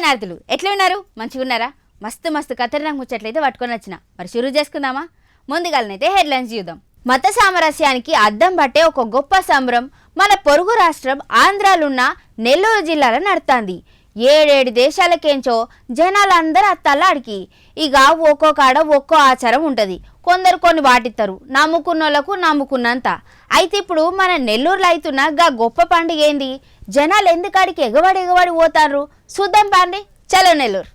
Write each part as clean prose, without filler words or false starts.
శనార్థులు ఎట్లా ఉన్నారు? మంచిగా ఉన్నారా? మస్తు మస్తు ఖతర్నాక్ ముచ్చట్లయితే పట్టుకొని వచ్చిన. మరి షురూ చేసుకుందామా? ముందుగాలనైతే హెడ్లైన్స్ చూద్దాం. మత సామరస్యానికి అద్దం పట్టే ఒక గొప్ప సంబరం మన పొరుగు రాష్ట్రం ఆంధ్రాలున్న నెల్లూరు జిల్లాలో నడుతుంది. 7 దేశాలకేంచో జనాలందరూ అత్తల్లాడికి ఇక ఒక్కో కాడ ఒక్కో ఆచారం ఉంటుంది. కొందరు కొన్ని వాటిస్తారు, నమ్ముకున్నోళ్లకు నమ్ముకున్నంత. అయితే ఇప్పుడు మన నెల్లూరులో అవుతున్న గా గొప్ప పండుగ ఏంది? జనాలు ఎందుకాడికి ఎగవాడి పోతారు? చూద్దాం పాండి. చలో నెల్లూరు.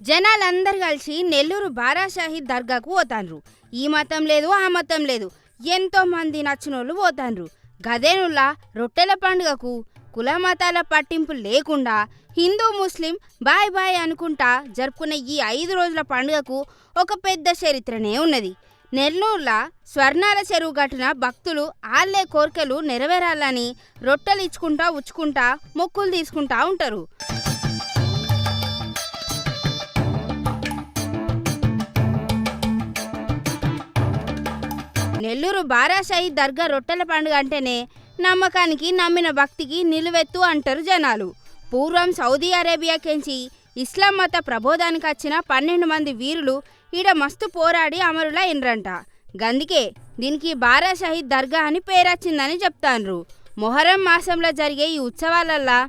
జనాలందరూ కలిసి నెల్లూరు బారాషాహి దర్గాకు పోతాండ్రు. ఈ మతం లేదు ఆ మతం లేదు, ఎంతో మంది నచ్చినోళ్ళు పోతాండ్రు. గదేనుల్లా రొట్టెల పండుగకు కుల మతాల పట్టింపు లేకుండా హిందూ ముస్లిం బాయ్ బాయ్ అనుకుంటా జరుపుకునే ఈ 5 రోజుల పండుగకు ఒక పెద్ద చరిత్రనే ఉన్నది. నెల్లూరులో స్వర్ణాల చెరువు గట్టున భక్తులు ఆళ్ళే కోరికలు నెరవేరాలని రొట్టెలు ఇచ్చుకుంటా ఉచ్చుకుంటా మొక్కులు తీసుకుంటా ఉంటారు. నెల్లూరు బారాషాహి దర్గా రొట్టెల పండుగ అంటేనే నమ్మకానికి నమ్మిన భక్తికి నిలువెత్తు అంటారు జనాలు. పూర్వం సౌదీ అరేబియాకెంచి ఇస్లాం మత ప్రబోధానికి వచ్చిన 12 మంది వీరులు ఈడ మస్తు పోరాడి అమరులైనరంట. గందుకే దీనికి బారాషాహి దర్గా అని పేరొచ్చిందని చెప్తాండ్రు. మొహరం మాసంలో జరిగే ఈ ఉత్సవాలల్లా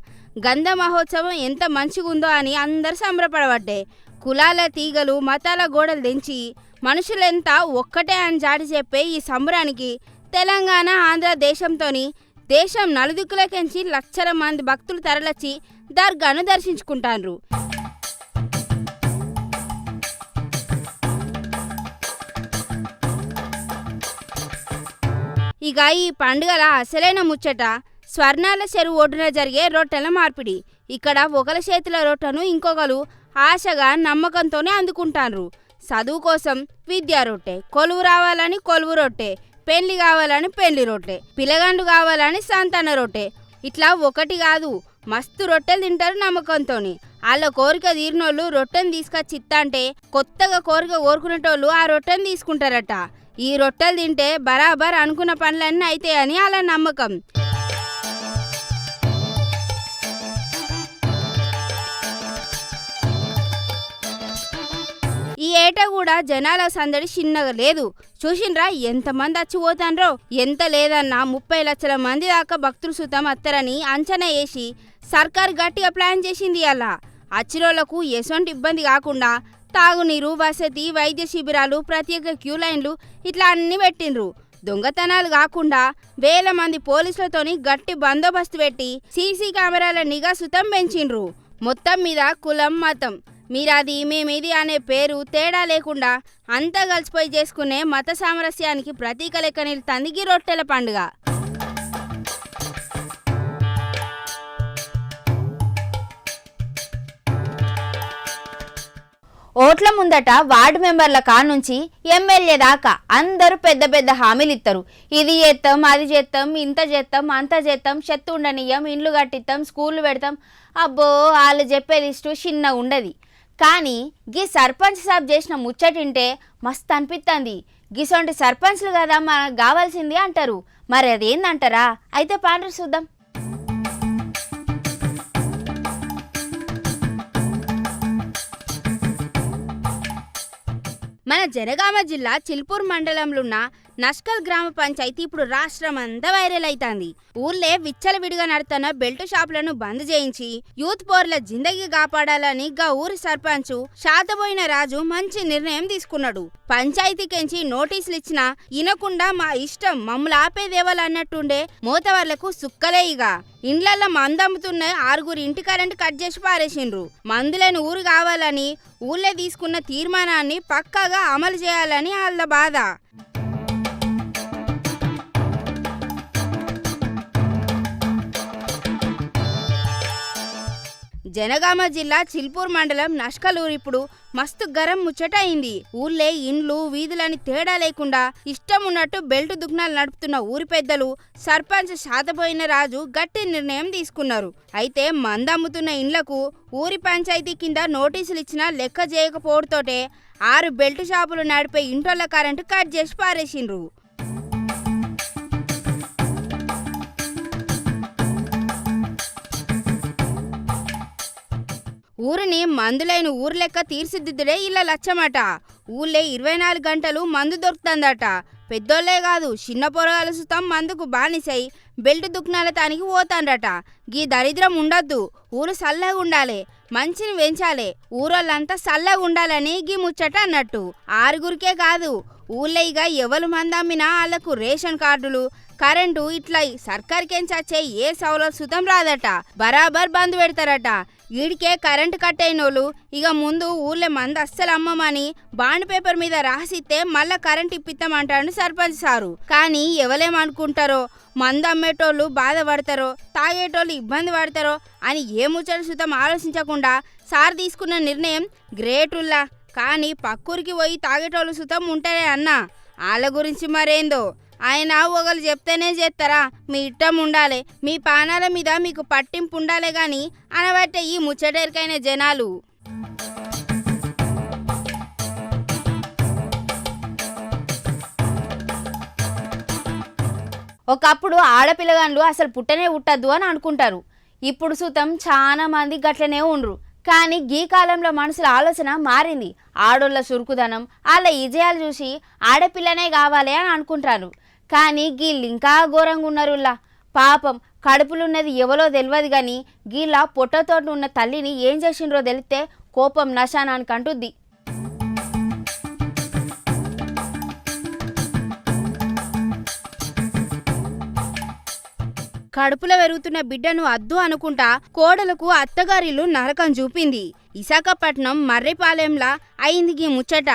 గంధ మహోత్సవం ఎంత మంచిగుందో అని అందరు సంబరపడబట్టే. కులాల తీగలు మతాల గోడలు దించి మనుషులెంత ఒక్కటే అని జాడి చెప్పే ఈ సంబరానికి తెలంగాణ ఆంధ్ర దేశంతోని దేశం నలుదిక్కులకెంచి లక్షల మంది భక్తులు తరలచ్చి దర్గాను దర్శించుకుంటారు. ఇక ఈ పండుగల అసలైన ముచ్చట స్వర్ణాల చెరువు ఒడ్డున జరిగే రొట్టెల మార్పిడి. ఇక్కడ ఒకరి చేతుల రొట్టెను ఇంకొకరు ఆశగా నమ్మకంతోనే అందుకుంటారు. చదువు కోసం విద్యా రొట్టె, కొలువు రావాలని కొలువు రొట్టె, పెళ్లి కావాలని పెళ్లి రొట్టె, పిల్లగండు కావాలని సంతాన రొట్టె. ఇట్లా ఒకటి కాదు, మస్తు రొట్టెలు తింటారు నమ్మకంతోని. వాళ్ళ కోరిక తీరినోళ్ళు రొట్టెను తీసుకొచ్చి ఇత్తంటే కొత్తగా కోరిక కోరుకునేటోళ్ళు ఆ రొట్టెను తీసుకుంటారట. ఈ రొట్టెలు తింటే బరాబర్ అనుకున్న పనులన్నీ అవుతాయని వాళ్ళ నమ్మకం. ఈ ఏటా కూడా జనాల సందడి చిన్నగా లేదు. చూసిండ్రా ఎంతమంది వచ్చిపోతాన్రో? ఎంత లేదన్నా 30 లక్షల మంది దాకా భక్తులు సుతం అత్తరని అంచనా వేసి సర్కారు గట్టిగా ప్లాన్ చేసింది. అలా అచ్చిరోళ్లకు ఎసొంటి ఇబ్బంది కాకుండా తాగునీరు, వసతి, వైద్య శిబిరాలు, ప్రత్యేక క్యూ లైన్లు ఇట్లా అన్ని పెట్టిండ్రు. దొంగతనాలు కాకుండా వేల మంది పోలీసులతోని గట్టి బందోబస్తు పెట్టి సీసీ కెమెరాల నిఘా సుతం పెంచిండ్రు. మొత్తం మీద కులం మతం మీరాది మేమిది అనే పేరు తేడా లేకుండా అంతా కలిసిపోయి చేసుకునే మత సామరస్యానికి ప్రతీక లెక్క నిలుతుంది రొట్టెల పండుగ. ఓట్ల ముందట వార్డు మెంబర్ల కానుంచి ఎమ్మెల్యే దాకా అందరూ పెద్ద పెద్ద హామీలు ఇస్తారు. ఇది చేస్తాం, అది చేస్తాం, ఇంత చేస్తాం, అంత చేస్తాం, చెత్త ఉండనియం, ఇండ్లు కట్టిస్తాం, స్కూళ్ళు పెడతాం. అబ్బో వాళ్ళు చెప్పే లిస్టు చిన్న ఉండదు. కానీ గీ సర్పంచ్ సాబ్ చేసిన ముచ్చటింటే మస్తు అనిపిస్తుంది. గిసొంటి సర్పంచ్లు కదా మనకు కావాల్సింది అంటారు. మరి అదేందంటారా? అయితే పాండ్రు చూద్దాం. మన జనగామ జిల్లా చిల్పూర్ మండలంలో ఉన్న నష్కల్ గ్రామ పంచాయతీ ఇప్పుడు రాష్ట్రం అంతా వైరల్ అవుతుంది. ఊర్లే విచ్చలవిడిగా నడుతున్న బెల్ట్ షాపులను బంద్ చేయించి యూత్ పోర్ల జిందగీ కాపాడాలని గా ఊరి సర్పంచ్ శాతబోయిన రాజు మంచి నిర్ణయం తీసుకున్నాడు. పంచాయతీకెంచి నోటీసులు ఇచ్చినా ఇనకుండా మా ఇష్టం మమ్మల్ని ఆపేదేవాలన్నట్టుండే మోతవర్లకు సుక్కలే. ఇక ఇండ్లల్లో మందు అమ్ముతున్న 6 ఇంటి కరెంటు కట్ చేసి పారేసిండ్రు. మందులను ఊరు కావాలని ఊళ్ళే తీసుకున్న తీర్మానాన్ని పక్కాగా అమలు చేయాలని వాళ్ళ బాధ. జనగామ జిల్లా చిల్పూర్ మండలం నష్కల్ ఊరు ఇప్పుడు మస్తు గరం ముచ్చట అయింది. ఊర్లే ఇండ్లు వీధులని తేడా లేకుండా ఇష్టం ఉన్నట్టు బెల్ట్ దుకాణాలు నడుపుతున్న ఊరి పెద్దలు సర్పంచ్ శాతబోయిన రాజు గట్టి నిర్ణయం తీసుకున్నారు. అయితే మందమ్ముతున్న ఇండ్లకు ఊరి పంచాయతీ కింద నోటీసులు ఇచ్చినా లెక్క చేయకపోవడంతోటే 6 బెల్ట్ షాపులు నడిపే ఇంటోళ్ల కరెంటు కట్ చేసి పారేసిండ్రు. ఊరిని మందులైన ఊరు లెక్క తీర్చిదిద్దుడే ఇలా లక్ష్యమట. ఊళ్ళే 24 గంటలు మందు దొరుకుతుందట. పెద్దోళ్లే కాదు చిన్న పొరగాలు సుతం మందుకు బానిసై బెల్ట్ దుక్నాల తానికి పోతాండట. గీ దరిద్రం ఉండద్దు, ఊరు సల్లగా ఉండాలి, మంచిని పెంచాలి, ఊరోళ్ళంతా సల్లగా ఉండాలని గీ ముచ్చట అన్నట్టు. ఆరుగురికే కాదు, ఊళ్ళో ఇక ఎవరు మంది అమ్మినా వాళ్ళకు రేషన్ కార్డులు, కరెంటు ఇట్లా సర్కార్కెంచచ్చే ఏ సౌలభ్యం సుతం రాదట. బరాబర్ బంద్ పెడతారట. ఈడికే కరెంటు కట్ అయినోళ్ళు ఇక ముందు ఊళ్ళో మంది అస్సలు అమ్మమని బాండ్ పేపర్ మీద రాసిస్తే మళ్ళా కరెంట్ ఇప్పిస్తామంటాడు సర్పంచ్ సారు. కానీ ఎవలేమనుకుంటారో, మందు అమ్మేటోళ్ళు బాధపడతారో, తాగేటోళ్ళు ఇబ్బంది పడతారో అని ఏ ముచ్చట సుతం ఆలోచించకుండా సార్ తీసుకున్న నిర్ణయం గ్రేటుల్లా. కానీ పక్కూరికి పోయి తాగేటోళ్ళు సుతం ఉంటారే అన్న, వాళ్ళ గురించి మరేందో. ఆయన ఒకరు చెప్తేనే చేస్తారా? మీ ఇట్టం ఉండాలి, మీ పానాల మీద మీకు పట్టింపు ఉండాలి గాని అనబట్టే ఈ ముచ్చటేరికైన జనాలు. ఒకప్పుడు ఆడపిల్లగాండ్లు అసలు పుట్టనే పుట్టద్దు అని అనుకుంటారు. ఇప్పుడు సుతం చాలా మంది గట్లనే ఉండ్రు. కానీ గీ కాలంలో మనుషుల ఆలోచన మారింది. ఆడోళ్ళ చురుకుదనం, వాళ్ళ విజయాలు చూసి ఆడపిల్లనే కావాలి అని అనుకుంటారు. కానీ గీళ్ళు ఇంకా ఘోరంగా ఉన్నారులా. పాపం కడుపులున్నది ఎవరో తెలియదు కానీ గీళ్ళ పొట్టతోటి ఉన్న తల్లిని ఏం చేసిండ్రో తెలిస్తే కోపం నశానానికి అంటుద్ది. కడుపులో పెరుగుతున్న బిడ్డను అద్దు అనుకుంటా కోడలకు అత్తగారిలు నరకం చూపింది. విశాఖపట్నం మర్రిపాలెంలా అయింది గీ ముచ్చట.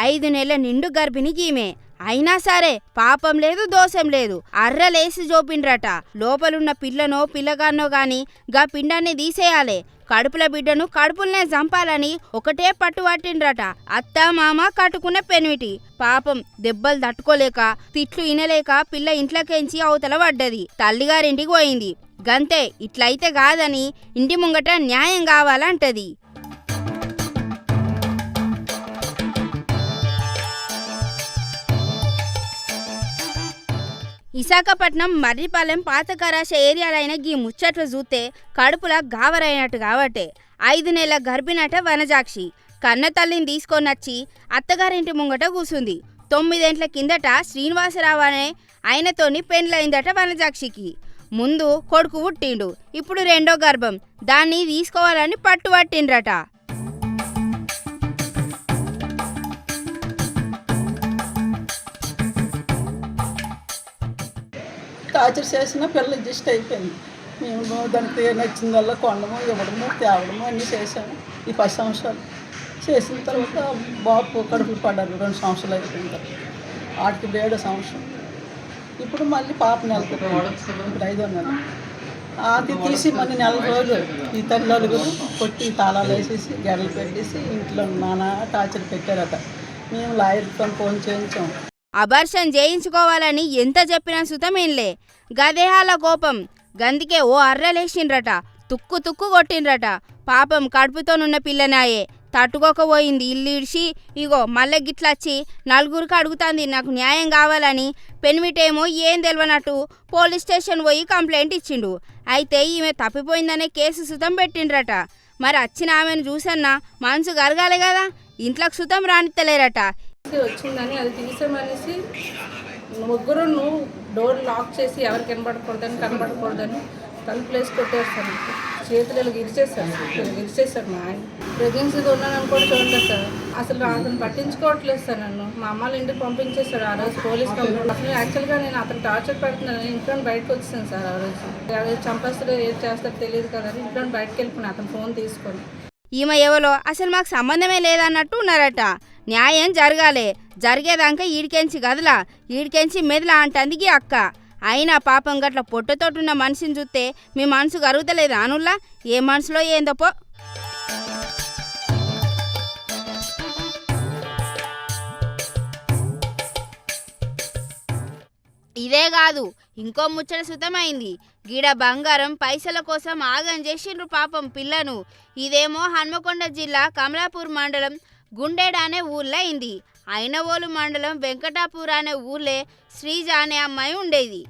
5 నెలల నిండు గర్భిణి గీమే. అయినా సరే పాపం లేదు, దోషం లేదు, అర్రలేసి జోపిండ్రట. లోపలున్న పిల్లనో పిల్లగాన్నో గాని గా పిండాన్ని తీసేయాలి, కడుపుల బిడ్డను కడుపులనే చంపాలని ఒకటే పట్టు పట్టిండ్రట. అత్త మామ కట్టుకున్న పెనిమిటి పాపం దెబ్బలు తట్టుకోలేక తిట్లు వినలేక పిల్ల ఇంట్లోకెంచి అవతల పడ్డది. తల్లిగారింటికి పోయింది. గంతే, ఇట్లయితే కాదని ఇంటి ముంగట న్యాయం కావాలంటది. విశాఖపట్నం మర్రిపాలెం పాతకరాశ ఏరియాలైన గీ ముచ్చట్లు చూస్తే కడుపుల గావరైనట్టు కాబట్టే. 5 నెలల గర్భిణట వనజాక్షి కన్న తల్లిని తీసుకొనొచ్చి అత్తగారింటి ముంగట కూసుంది. 9 ఏండ్ల కిందట శ్రీనివాసరావు అనే ఆయనతోని పెండ్లైందట వనజాక్షికి. ముందు కొడుకు పుట్టిండు, ఇప్పుడు రెండో గర్భం. దాన్ని తీసుకోవాలని పట్టుబట్టిండ్రట. టార్చర్ చేసిన పిల్ల అడ్జస్ట్ అయిపోయింది. మేము దానికి నచ్చిందల్లా కొనడము, ఇవ్వడము, తేవడము అన్నీ చేశాము. ఈ 10 సంవత్సరాలు చేసిన తర్వాత బాబు కడుపులు పడ్డారు. 2 సంవత్సరాలు అయిపోయిన తర్వాత వాటికి 7వ సంవత్సరం. ఇప్పుడు మళ్ళీ పాప నెలకు ఇప్పుడు 5వ నెల. అది తీసి మళ్ళీ 4 రోజులు ఈ తల్లిదండ్రులు కొట్టి తాళాలు వేసేసి గెడలు పెట్టేసి ఇంట్లో నానా టార్చర్ పెట్టారట. మేము లాయర్తో ఫోన్ చేయించాం. అబార్షన్ చేయించుకోవాలని ఎంత చెప్పినా సుతమేంలే. గదేహాల కోపం. గందికే ఓ అర్రలేసిండ్రట, తుక్కు తుక్కు కొట్టిండ్రట. పాపం కడుపుతోనున్న పిల్లనాయే తట్టుకోకపోయింది. ఇల్లు ఇడిచి ఇగో మళ్ళీ గిట్లొచ్చి నలుగురికి అడుగుతాంది నాకు న్యాయం కావాలని. పెనిమిటేమో ఏం తెలియనట్టు పోలీస్ స్టేషన్ పోయి కంప్లైంట్ ఇచ్చిండు. అయితే ఈమె తప్పిపోయిందనే కేసు సుతం పెట్టిండ్రట. మరి వచ్చిన ఆమెను చూసన్నా మనసు కరగాలి కదా, ఇంట్లోకి సుతం రానిత్తలేరట. వచ్చిందని అది తీసేమనేసి ముగ్గురు డోర్ లాక్ చేసి ఎవరు కనబడకూడదని తలుపులు వేసి కొట్టేస్తాను. చేతులు ఇరిచేస్తాను. మా ఆయన ప్రెగ్నెన్సీగా ఉన్నానని కూడా చూడలేదు సార్. అసలు అతను పట్టించుకోవట్లేదు సార్. నన్ను మా అమ్మాళ్ళ ఇంటికి పంపించేస్తాడు. ఆ రోజు పోలీస్ కంప్లైంట్. అసలు యాక్చువల్గా నేను అతను టార్చర్ పెడుతున్నాను. ఇంట్లో బయటకు వచ్చాను సార్. ఆ రోజు చంపేస్తాడో ఏది చేస్తాడో తెలియదు కదా, ఇంట్లో బయటకు వెళ్ళిపోయినా అతను ఫోన్ తీసుకొని. ఈమె ఎవరో అసలు మాకు సంబంధమే లేదన్నట్టు ఉన్నారట. న్యాయం జరగాలి, జరిగేదాకా ఈడికెంచి గదలా, ఈడికెంచి మెదలా అంటంది గీ అక్క. అయినా పాపం గట్ల పొట్టతోటున్న మనిషిని చూస్తే మీ మనసు కరుగుతలేదు అనుల్లా. ఏ మనసులో ఏందోపో. ఇదే కాదు, ఇంకో ముచ్చట సుతమైంది. గీడ బంగారం పైసల కోసం ఆగం చేసిండ్రు పాపం పిల్లను. ఇదేమో హన్మకొండ జిల్లా కమలాపూర్ మండలం గుండేడ అనే ఊర్లో అయింది. అయినవోలు మండలం వెంకటాపూర్ అనే ఊర్లే శ్రీజ అనే అమ్మాయి ఉండేది.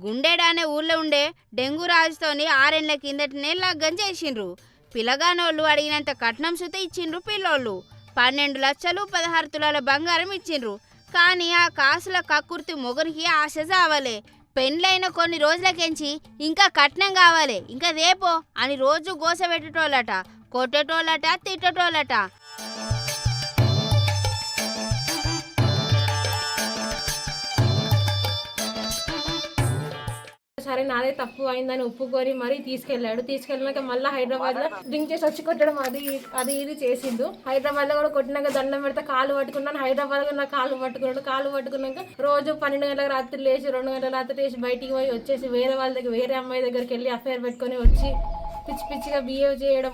గుండేడ అనే ఊర్లో ఉండే డెంగు రాజుతోని 6 ఏళ్ల కిందటనే లగ్గం చేసిండ్రు. పిల్లగానోళ్ళు అడిగినంత కట్నం సుత ఇచ్చిండ్రు పిల్లోళ్ళు. 12 లక్షలు 16 తులాల బంగారం ఇచ్చిండ్రు. కానీ ఆ కాసుల కక్కుర్తి మొగనికి ఆశ చావలే. పెండ్లైన కొన్ని రోజులకెంచి ఇంకా కట్నం కావాలి, ఇంకా దేపో అని రోజు గోస పెట్టేటోళ్ళట, కొట్టేటోళ్ళట, తిట్టేటోళ్ళట. సరే నాదే తప్పు అయిందని ఒప్పుకొని మరీ తీసుకెళ్ళాక మళ్ళీ హైదరాబాద్లో డ్రింక్ చేసి వచ్చి కొట్టడం అది ఇది చేసిండు. హైదరాబాద్లో కూడా కొట్టినాక దండం పెడితే కాలు పట్టుకున్నాను. హైదరాబాద్లో నా కాలు పట్టుకున్నాక రోజు 12 గంటలకు రాత్రి లేచి 2 గంటల రాత్రి లేచి బయటికి పోయి వచ్చేసి వేరే వాళ్ళ దగ్గర వేరే అమ్మాయి దగ్గరికి వెళ్ళి అఫైర్ పెట్టుకొని వచ్చి పిచ్చి పిచ్చిగా బిహేవ్ చేయడం.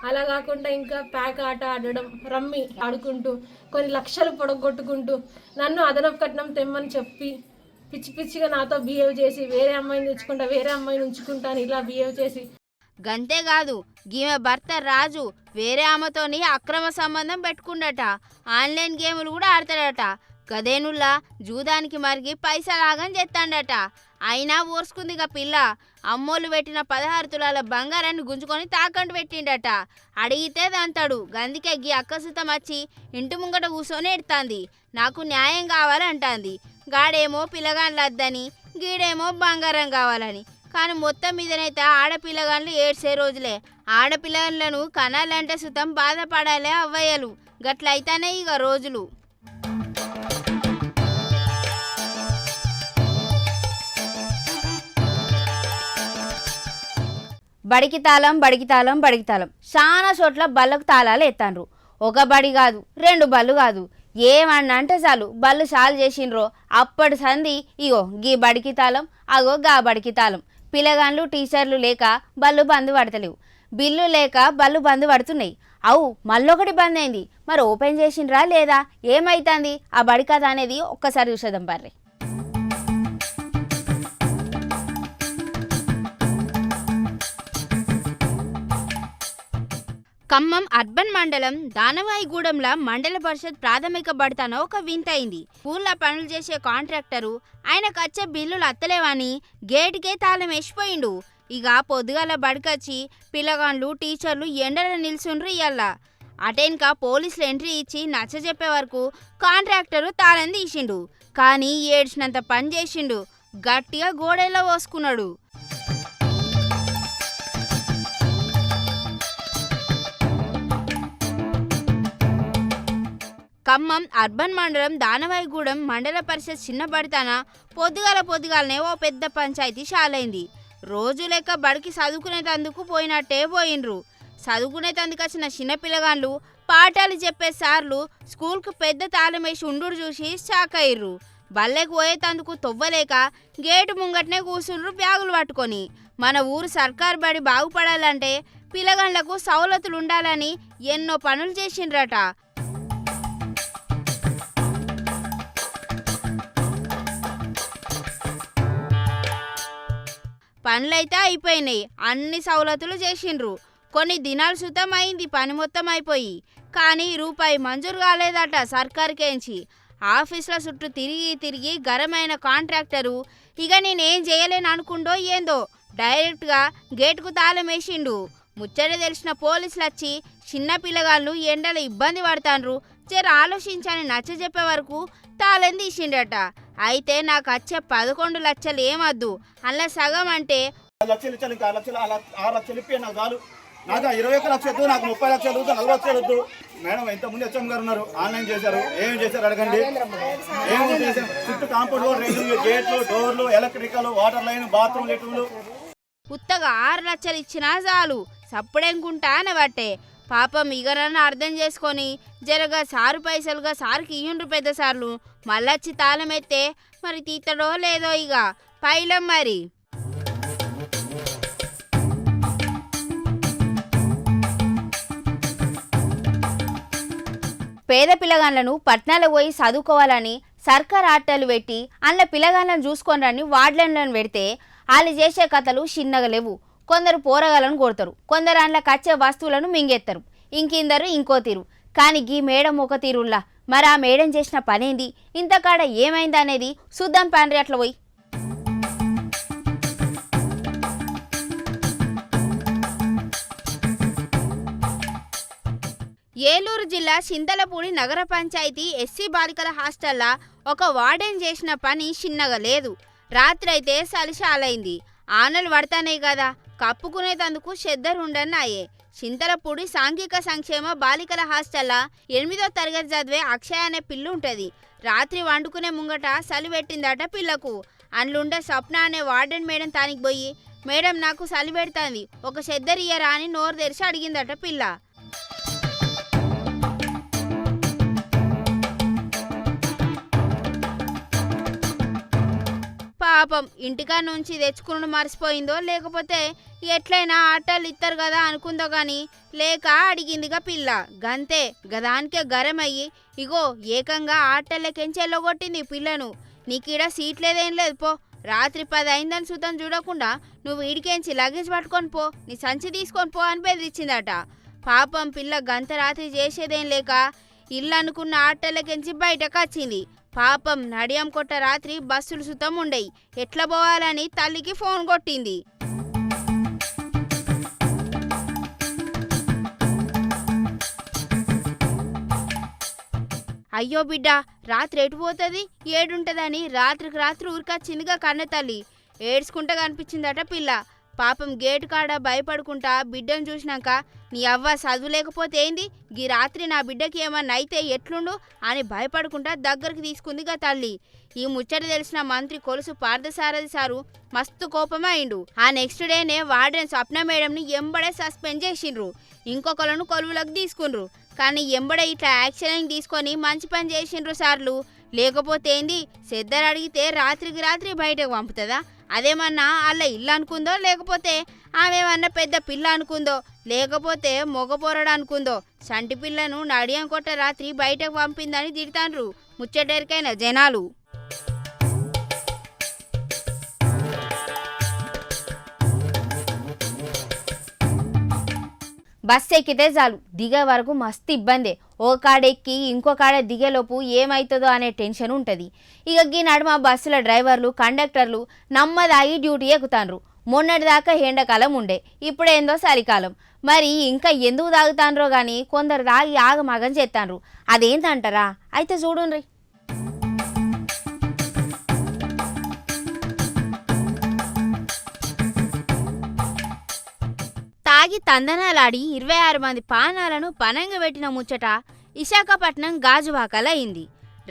అలా కాకుండా ఇంకా ప్యాక్ ఆట ఆడడం, రమ్మి ఆడుకుంటూ కొన్ని లక్షలు పొడగొట్టుకుంటూ నన్ను అదనపు కట్నం తెమ్మని చెప్పి పిచ్చి పిచ్చిగా నాతో బిహేవ్ చేసి వేరే అమ్మాయిని ఉంచుకుంటా అని ఇలా బిహేవ్ చేసి. గంతేకాదు, గీమె భర్త రాజు వేరే ఆమెతోని అక్రమ సంబంధం పెట్టుకుండట. ఆన్లైన్ గేములు కూడా ఆడతాడట. గదేనుల్లా జూదానికి మరిగి పైసలాగని చెత్తాడట. అయినా ఓర్చుకుందిగా పిల్ల. అమ్మోళ్ళు పెట్టిన 16 తులాల బంగారాన్ని గుంజుకొని తాకంటు పెట్టిండట. అడిగితే దంతాడు. గందికే గీ అక్కసుతం వచ్చి ఇంటి ముంగట కూర్చొని ఎడతాంది. నాకు న్యాయం కావాలంటాంది. గాడేమో పిల్లగాన్లద్దని, గీడేమో బంగారం కావాలని. కానీ మొత్తం మీదనైతే ఆడపిల్లగాన్లు ఏడ్చే రోజులే. ఆడపిల్లలను కనాలంటే సుతం బాధపడాలే అవ్వయ్యలు. గట్లయితేనే ఇక రోజులు. బడికి తాళం చాలా చోట్ల బళ్ళకు తాళాలు ఎత్తాండ్రు. ఒక బడి కాదు, 2 బళ్ళు కాదు, ఏమన్నా అంటే చాలు బళ్ళు చాలు చేసిండ్రో. అప్పటి సంధి ఇగో గీ బడికి తాళం, అగో గా బడికి తాళం. పిల్లగాన్లు టీచర్లు లేక బళ్ళు బంద్ పడతలేవు, బిల్లు లేక బళ్ళు బంద్ పడుతున్నాయి. అవు మళ్ళొకటి బంద్ అయింది. మరి ఓపెన్ చేసిండ్రా లేదా, ఏమైతుంది ఆ బడి కథ అనేది ఒక్కసారి చూసేద్దాం పర్రే. ఖమ్మం అర్బన్ మండలం దానవాయిగూడెంల మండల పరిషత్ ప్రాథమిక బడితన ఒక వింతైంది. స్కూల్లో పనులు చేసే కాంట్రాక్టరు ఆయనకు వచ్చే బిల్లులు అత్తలేవని గేటుకే తాళం వేసిపోయిండు. ఇక పొద్దుగాల బడికొచ్చి పిల్లగాండ్లు టీచర్లు ఎండలో నిల్చుండ్రు. ఇయ్యాల అటెన్క పోలీసులు ఎంట్రీ ఇచ్చి నచ్చజెప్పే వరకు కాంట్రాక్టరు తాళం తీసిండు. కానీ ఏడ్చినంత పని చేసిండు. గట్టిగా గోడెల్లో పోసుకున్నాడు. ఖమ్మం అర్బన్ మండలం దానవాయిగూడెం మండల పరిషత్ చిన్న బడితన పొద్దుగాలనే ఓ పెద్ద పంచాయతీ షాలైంది. రోజు లెక్క బడికి చదువుకునేటందుకు పోయినట్టే పోయిండ్రు. చదువుకునేటందుకు వచ్చిన చిన్నపిల్లగాళ్ళు పాఠాలు చెప్పే సార్లు స్కూల్కు పెద్ద తాళం వేసి ఉండు చూసి షాక్ అయ్యిర్రు. బల్లెకు పోయేటందుకు తొవ్వలేక గేటు ముంగట్నే కూర్చుండ్రు బ్యాగులు పట్టుకొని. మన ఊరు సర్కార్ బడి బాగుపడాలంటే పిల్లగాళ్లకు సౌలతులు ఉండాలని ఎన్నో పనులు చేసిండ్రట. పనులైతే అయిపోయినాయి, అన్ని సౌలతులు చేసిండ్రు. కొన్ని దినాలు సుతం అయింది పని మొత్తం అయిపోయి. కానీ రూపాయి మంజూరు కాలేదట సర్కారుకేంచి. ఆఫీసుల చుట్టూ తిరిగి గరమైన కాంట్రాక్టరు ఇక నేనేం చేయలేను అనుకుండో ఏందో డైరెక్ట్గా గేటుకు తాళం వేసిండు. ముచ్చట తెలిసిన పోలీసులు వచ్చి చిన్న పిల్లగాళ్ళు ఎండలో ఇబ్బంది పడతాండ్రు, జర ఆలోచించని నచ్చజెప్పే వరకు తాళం తీసిండట. అయితే నాకు వచ్చే 11 లక్షలు ఏమద్దు, అలా సగం అంటే 6 లక్షలు ఇప్పి నాకు చాలు. నాకు 21 లక్షలు వద్దు, నాకు 30 లక్షలు వద్దు, 40 లక్షలు వద్దు. మేడం ఇంతకుముందు హెచ్ఎం గారు ఉన్నారు, ఆన్లైన్ చేశారు. ఏం చేశారు అడగండి. ఏమి చేశారు? చుట్టూ కాంపౌండ్ వాల్, రైలింగ్, గేట్లు, డోర్లు, ఎలక్ట్రికల్, వాటర్ లైన్, బాత్రూమ్, లెట్రిన్లు. ఉత్తగా 6 లక్షలు ఇచ్చినా చాలు సప్పుడెంకుంటా అనబట్టే. పాపం ఇగరన్న అర్థం చేసుకొని జరగా సారు పైసలుగా సారుకి ఇయ్యుండ్రు పెద్ద సార్లు. మళ్ళొచ్చి తాళం ఎత్తే మరి తీతడో లేదో ఇక పైలం మరి. పేద పిల్లగాళ్లను పట్నాలకు పోయి చదువుకోవాలని సర్కార్ ఆటలు పెట్టి అందులో పిల్లగాళ్ళను చూసుకోనని వార్డులను పెడితే వాళ్ళు చేసే కథలు చిన్నగా లేవు. కొందరు పోరగాళ్ళను కొడతారు, కొందరు అందులో కచ్చే వస్తువులను మింగెత్తారు, ఇంకిందరు ఇంకో తీరు. కానీ గీ మేడం ఒక తీరుల్లా. మరి ఆ మేడం చేసిన పనేంది, ఇంతకాడ ఏమైంది అనేది చూద్దాం పాండ్రి. అట్లా పోయి ఏలూరు జిల్లా చింతలపూడి నగర పంచాయతీ ఎస్సీ బాలికల హాస్టల్లో ఒక వార్డెన్ చేసిన పని చిన్నగా లేదు. రాత్రైతే సలిశాలైంది. ఆనలు పడతానే కదా, కప్పుకునేటందుకు చెద్దరుండన్నాయే. చింతలపూడి సాంఘిక సంక్షేమ బాలికల హాస్టల్లో 8వ తరగతి చదివే అక్షయ అనే పిల్ల ఉంటుంది. రాత్రి వండుకునే ముంగట చలి పెట్టిందట పిల్లకు. అందులుండే స్వప్న అనే వార్డెన్ మేడం తానికి పోయి, మేడం నాకు చలి పెడుతుంది, ఒక చెద్దరియ్యరా అని నోరు తెరిచి అడిగిందట పిల్ల. పాపం ఇంటికా నుంచి తెచ్చుకుని మర్చిపోయిందో, లేకపోతే ఎట్లయినా ఆటలు ఇస్తారు కదా అనుకుందో గాని లేక అడిగిందిగా పిల్ల. గంతే గదానికే గరమయ్యి ఇగో ఏకంగా ఆటలకెంచెల్లగొట్టింది పిల్లను. నీకీడ సీట్ లేదేం లేదు, పో, రాత్రి 10 అయిందని సుతం చూడకుండా నువ్వు ఈడికెంచి లగేజ్ పట్టుకొని పో, నీ సంచి తీసుకొని పో అని బెదిరించిందట. పాపం పిల్ల గంత రాత్రి చేసేదేం లేక ఇల్లు అనుకున్న ఆటలకెంచి బయటకు వచ్చింది. పాపం నడియం కొట్ట రాత్రి బస్సులు సుతం ఉండయి, ఎట్లా పోవాలని తల్లికి ఫోన్ కొట్టింది. అయ్యో బిడ్డ, రాత్రి ఎటు పోతుంది, ఏడుంటదని రాత్రికి రాత్రి ఊరికొచ్చిందిగా కన్న తల్లి. ఏడ్చుకుంటా కనిపించిందట పిల్ల. పాపం గేటు కాడ భయపడుకుంటా బిడ్డను చూసినాక, నీ అవ్వ చదువు లేకపోతే ఏంది, గీ రాత్రి నా బిడ్డకి ఏమన్నా అయితే ఎట్లుండు అని భయపడుకుంటా దగ్గరికి తీసుకుందిగా తల్లి. ఈ ముచ్చట తెలిసిన మంత్రి కొలుసు పార్థసారథి సారు మస్తు కోపమైండు. ఆ నెక్స్ట్ డేనే వార్డెన్ స్వప్న మేడంని ఎంబడే సస్పెండ్ చేసిండ్రు, ఇంకొకలను కొలువులకు తీసుకుండ్రు. కానీ ఎంబడే ఇట్లా యాక్షన్ తీసుకొని మంచి పని చేసిండ్రు సార్లు. లేకపోతే ఏంది, సెద్దరు అడిగితే రాత్రికి రాత్రి బయటకు పంపుతుందా? అదేమన్నా వాళ్ళ ఇల్లు అనుకుందో, లేకపోతే ఆమెమన్నా పెద్ద పిల్ల అనుకుందో, లేకపోతే మొగపోరడు అనుకుందో, సంటి పిల్లను నడియం కొట్ట రాత్రి బయటకు పంపిందని తిడతాండ్రు ముచ్చటెరికైన జనాలు. బస్ ఎక్కితే చాలు, దిగే వరకు మస్తు ఇబ్బందే. ఓ కాడ ఎక్కి ఇంకో కాడ దిగేలోపు ఏమవుతుందో అనే టెన్షన్ ఉంటుంది. ఇక ఈ నడుమ బస్సుల డ్రైవర్లు కండక్టర్లు నమ్మదాగి డ్యూటీ ఎక్కుతాండ్రు. మొన్నటిదాకా ఎండాకాలం ఉండే, ఇప్పుడేందో చలికాలం. మరి ఇంకా ఎందుకు తాగుతాండ్రో కానీ కొందరు తాగి ఆగమాగం చేస్తాండ్రు. అదేంటంటారా? అయితే చూడుండ్రి. తాగి తందనాలాడి 26 మంది పానాలను పనంగా పెట్టిన ముచ్చట విశాఖపట్నం గాజువాకల అయింది.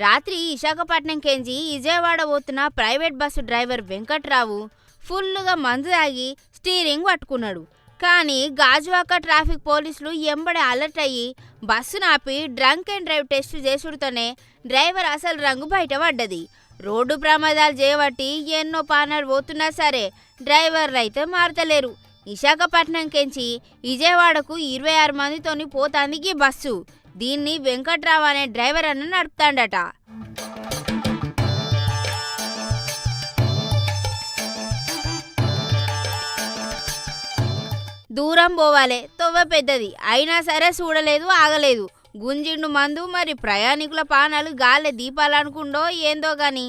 రాత్రి విశాఖపట్నం కెంచి విజయవాడ పోతున్న ప్రైవేట్ బస్సు డ్రైవర్ వెంకట్రావు ఫుల్లుగా మందు తాగి స్టీరింగ్ పట్టుకున్నాడు. కానీ గాజువాక ట్రాఫిక్ పోలీసులు ఎంబడే అలర్ట్ అయ్యి బస్సును ఆపి డ్రంక్ అండ్ డ్రైవ్ టెస్ట్ చేసుడుతోనే డ్రైవర్ అసలు రంగు బయటపడ్డది. రోడ్డు ప్రమాదాలు చేయబట్టి ఎన్నో పానాలు పోతున్నా సరే డ్రైవర్లు అయితే మారతలేరు. విశాఖపట్నం కెంచి విజయవాడకు 26 మందితోని పోతాంది బస్సు. దీన్ని వెంకట్రావు అనే డ్రైవర్ అన్న నడుపుతాడట. దూరం పోవాలే, తొవ్వ పెద్దది అయినా సరే చూడలేదు, ఆగలేదు. గుంజిండు మందు. మరి ప్రయాణికుల పానాలు గాలి దీపాలనుకుండో ఏందో గాని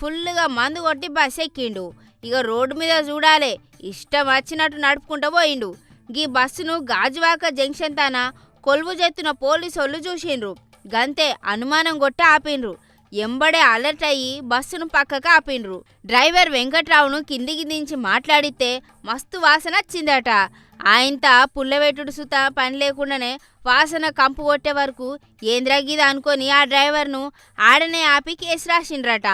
ఫుల్గా మందు కొట్టి బస్ ఎక్కిండు. ఇక రోడ్డు మీద చూడాలే, ఇష్టం వచ్చినట్టు నడుపుకుంటూ పోయిండు. గీ బస్సును గాజువాక జంక్షన్ తాన కొలువు చెత్తున పోలీసోళ్ళు చూసిండ్రు. గంతే అనుమానం కొట్టి ఆపిండ్రు. ఎంబడే అలర్ట్ అయ్యి బస్సును పక్కకు ఆపిండ్రు. డ్రైవర్ వెంకట్రావును కిందికి దించి మాట్లాడితే మస్తు వాసన వచ్చిందట. ఆయనత పుల్లవెట్టుడు సుత పని లేకుండానే వాసన కంపు కొట్టే వరకు ఏంద్రగీద అనుకొని ఆ డ్రైవర్ను ఆడనే ఆపి కేసు రాసిండ్రట.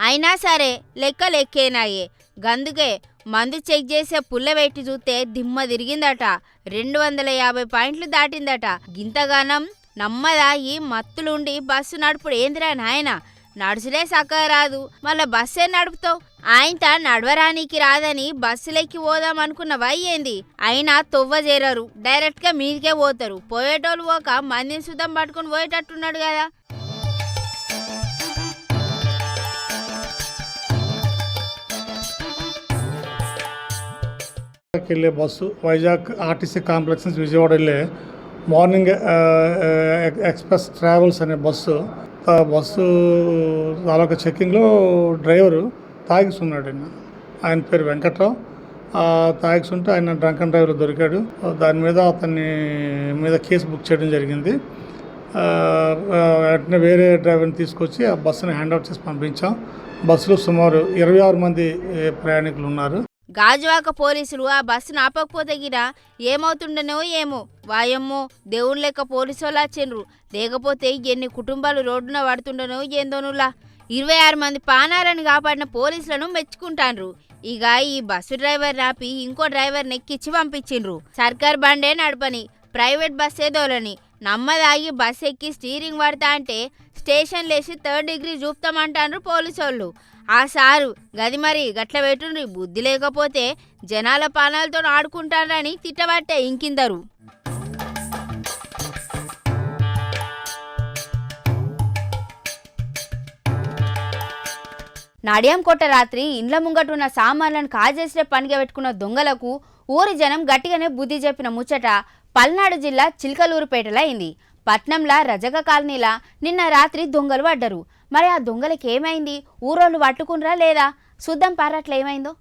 అయినా సరే లెక్కలెక్కేనాయే. గందుకే మందు చెక్ చేసే పుల్ల పెట్టి చూస్తే దిమ్మ తిరిగిందట. 250 పాయింట్లు దాటిందట. గింతగానం నమ్మదాగి మత్తులుండి బస్సు నడుపుడు ఏందిరా నాయన, నడుచులే సక్కగా రాదు, మళ్ళా బస్సే నడుపుతావు. ఆయనత నడవరానికి రాదని బస్సులెక్కి పోదాం అనుకున్నవా ఏంది? అయినా తొవ్వ చేరరు, డైరెక్ట్గా మీదికే పోతారు. పోయేటోళ్ళు పోక మందిని సుతం పట్టుకుని పోయేటట్టున్నాడు కదా. వెళ్ళే బస్సు వైజాగ్ ఆర్టీసీ కాంప్లెక్స్ నుంచి విజయవాడ వెళ్ళే మార్నింగ్ ఎక్స్ప్రెస్ ట్రావెల్స్ అనే బస్సు తాలూకా చెక్కింగ్లో డ్రైవరు తాగిసి ఉన్నాడు ఆయన పేరు వెంకట్రావు. తాగిసి ఉంటే ఆయన డ్రంక్ అండ్ డ్రైవర్ దొరికాడు. దాని మీద అతన్ని మీద కేసు బుక్ చేయడం జరిగింది. వెంటనే వేరే డ్రైవర్ని తీసుకొచ్చి ఆ బస్సుని హ్యాండ్ఓవర్ చేసి పంపించాం. బస్సులో సుమారు 26 మంది ప్రయాణికులు ఉన్నారు. గాజువాక పోలీసులు ఆ బస్సును ఆపకపోతే గిరా ఏమవుతుండనో ఏమో. వాయమ్మో, దేవుని లెక్క పోలీసు వాళ్ళు వచ్చిండ్రు. లేకపోతే ఎన్ని కుటుంబాలు రోడ్డున పడుతుండనో ఏందోనులా. 26 మంది పానాలను కాపాడిన పోలీసులను మెచ్చుకుంటాండ్రు. ఇక ఈ బస్సు డ్రైవర్ ఆపి ఇంకో డ్రైవర్ని ఎక్కించి పంపించిండ్రు. సర్కార్ బండే నడపని, ప్రైవేట్ బస్సే దోలని నమ్మదాగి బస్ ఎక్కి స్టీరింగ్ పడతా అంటే స్టేషన్ లేసి 3rd డిగ్రీ చూపుతామంటాండ్రు పోలీసోళ్ళు. ఆ సారు గది మరి గట్ల పెట్టుండ్రి. బుద్ధి లేకపోతే జనాల పానాలతో ఆడుకుంటారని తిట్టబట్టే ఇంకిందరు. నడియంకోట రాత్రి ఇండ్ల ముంగటున్న సామాన్లను కాజేసే పనిగా పెట్టుకున్న దొంగలకు ఊరి జనం గట్టిగానే బుద్ధి చెప్పిన ముచ్చట పల్నాడు జిల్లా చిలకలూరుపేటలో అయింది. పట్నంలా రజక కాలనీలా నిన్న రాత్రి దొంగలు పడ్డరు. మరి ఆ దొంగలకి ఏమైంది? ఊరోళ్ళు పట్టుకునరా లేదా? చూద్దాం పారట్ల ఏమైందో.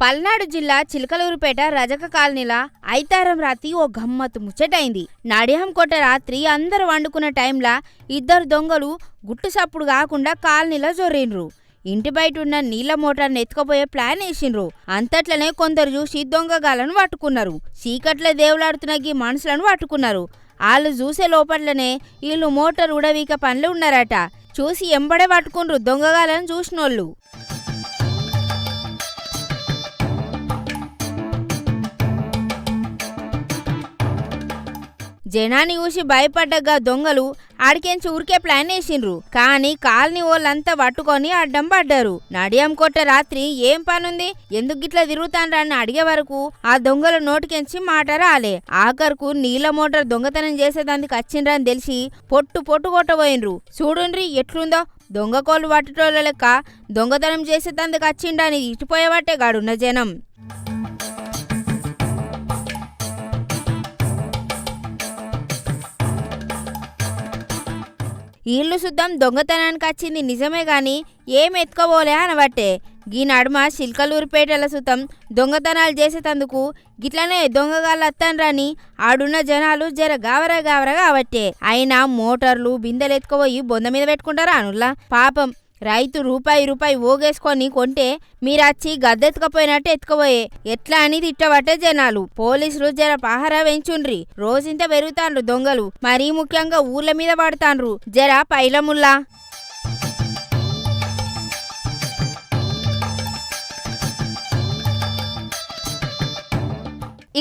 పల్నాడు జిల్లా చిలకలూరుపేట రజక కాలనీలా ఐతారం రాత్రి ఓ గమ్మత్తు ముచ్చటైంది. నడిహంకోట రాత్రి అందరూ వండుకున్న టైంలా 2 దొంగలు గుట్టు సప్పుడు కాకుండా కాలనీలో జొర్రిండ్రు. ఇంటి బయట ఉన్న నీళ్ల మోటార్ని ఎత్తుకుపోయే ప్లాన్ వేసిండ్రు. అంతట్లనే కొందరు చూసి దొంగగాలను పట్టుకున్నారు. చీకట్ల దేవులాడుతున్న ఈ మనుషులను పట్టుకున్నారు. వాళ్ళు చూసే లోపట్లనే వీళ్ళు మోటార్ ఉడవీక పనులు ఉన్నారట. చూసి ఎంబడే పట్టుకుండ్రు దొంగగాలను చూసినోళ్ళు. జనాన్ని చూసి భయపడ్డగా దొంగలు ఆడికెంచి ఊరికే ప్లాన్ వేసిండ్రు. కానీ కాలనీ వాళ్ళంతా పట్టుకొని అడ్డం పడ్డారు. నడియంకోట రాత్రి ఏం పనుంది, ఎందుకు గిట్లా తిరుగుతాండ్రని అడిగే వరకు ఆ దొంగల నోటికెంచి మాట రాలే. ఆఖరుకు నీళ్ల మోటార్ దొంగతనం చేసేదానికి వచ్చిండ్రని తెలిసి పొట్టు కొట్టబోయిండ్రు. చూడుండ్రి ఎట్లుందో, దొంగ కోళ్ళు పట్టుటోళ్ళ లెక్క దొంగతనం చేసేదానికి వచ్చిండని ఇటుపోయేవాటే గాడున్న జనం. ఇల్లు శుద్ధం దొంగతనానికి వచ్చింది నిజమే గాని ఏం ఎత్తుకోబోలే అనబట్టే. గీ నడుమ చిలకలూరుపేటల సుతం దొంగతనాలు చేసేటందుకు గిట్లనే దొంగగాళ్ళు అత్తాన్రని ఆడున్న జనాలు జర గావరా కాబట్టే. అయినా మోటార్లు బిందెలు ఎత్తుకుపోయి బొంద మీద పెట్టుకుంటారా అనుల్లా. పాపం రైతు రూపాయి ఓగేసుకొని కొంటే మీరచ్చి గద్దెత్తుకపోయినట్టు ఎత్తుకుపోయే. ఎట్లా అని తిట్టబట్టే జనాలు. పోలీసులు జర పహారా వెంచుండ్రి. రోజంత పెరుగుతాండ్రు దొంగలు. మరీ ముఖ్యంగా ఊర్ల మీద పడతాండ్రు. జర పైలముల్లా.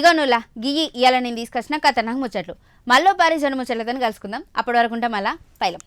ఇగనులా గిగి ఇవాళ నేను తీసుకొచ్చిన ఖతర్నాక్ ముచ్చట్లు. మళ్ళీ పరిజన ముచ్చట్లతో కలుసుకుందాం. అప్పటి వరకు ఉంటాం. మళ్ళా పైలం.